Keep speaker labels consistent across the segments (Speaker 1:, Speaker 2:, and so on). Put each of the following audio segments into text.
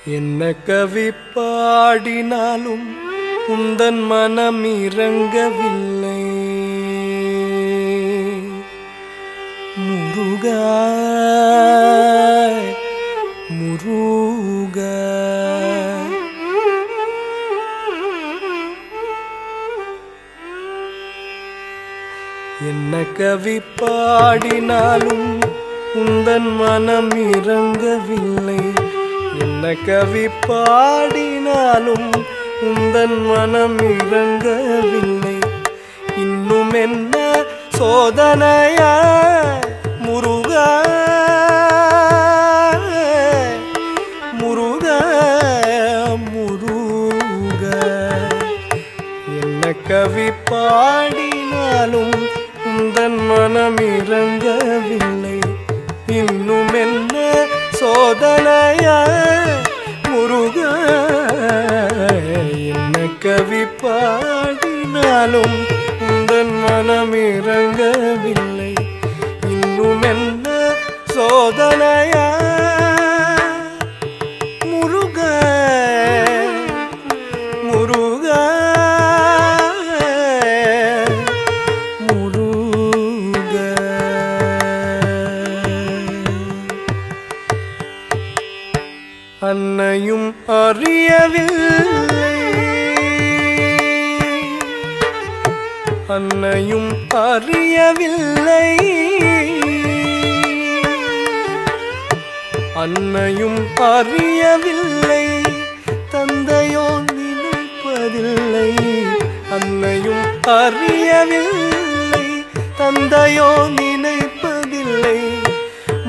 Speaker 1: என்ன கவி பாடினாலும் உந்தன் மனம் இறங்கவில்லை முருகா முருகா. என்ன கவி பாடினாலும் உந்தன் மனம் இறங்கவில்லை. என்ன கவி பாடினாலும் உந்தன் மனம் இறங்கவில்லை. இன்னும் என்ன சோதனையா முருகா முருகா முருகா. என்ன கவி பாடினாலும் உந்தன் மனம் இறங்கவில்லை. இன்னும் என்ன சோதனையா முருகா. என்ன கவி பாடினாலும் உந்தன் மனம் இறங்கவில்லை. இன்னும் என்ன சோதனையா முருகா முருகா முருகா. அன்னையும் அறியவில்லை அன்னையும் அறியவில்லை அன்னையும் அறியவில்லை. தந்தையோ நினைப்பதில்லை. அன்னையும் அறியவில்லை. தந்தையோ நினைப்பதில்லை.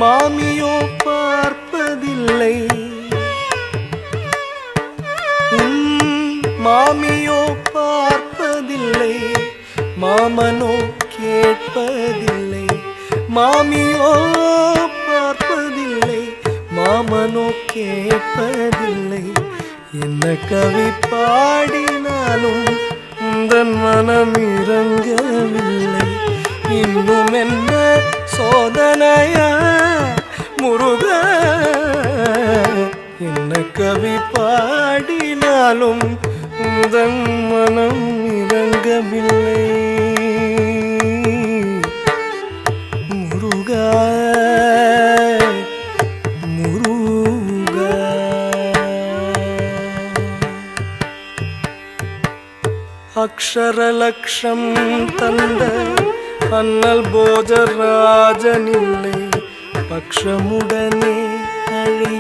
Speaker 1: மாமியோ பார்ப்பதில்லை. மாமியோ பார்ப்பதில்லை. மாமனோ கேட்பதில்லை. மாமியோ பார்ப்பதில்லை. மாமனோ கேட்பதில்லை. என்ன கவி பாடினாலும் உந்தன் மனம் இறங்கவில்லை. இன்னும் என்ன சோதனையா முருகா. என்ன கவி பாடினாலும் உந்தன் மனம் இறங்கவில்லை முருகா முருகா. அக்ஷரலக்ஷம் தந்த அண்ணல் போஜராஜனில்லை. பக்ஷமுடனே அழி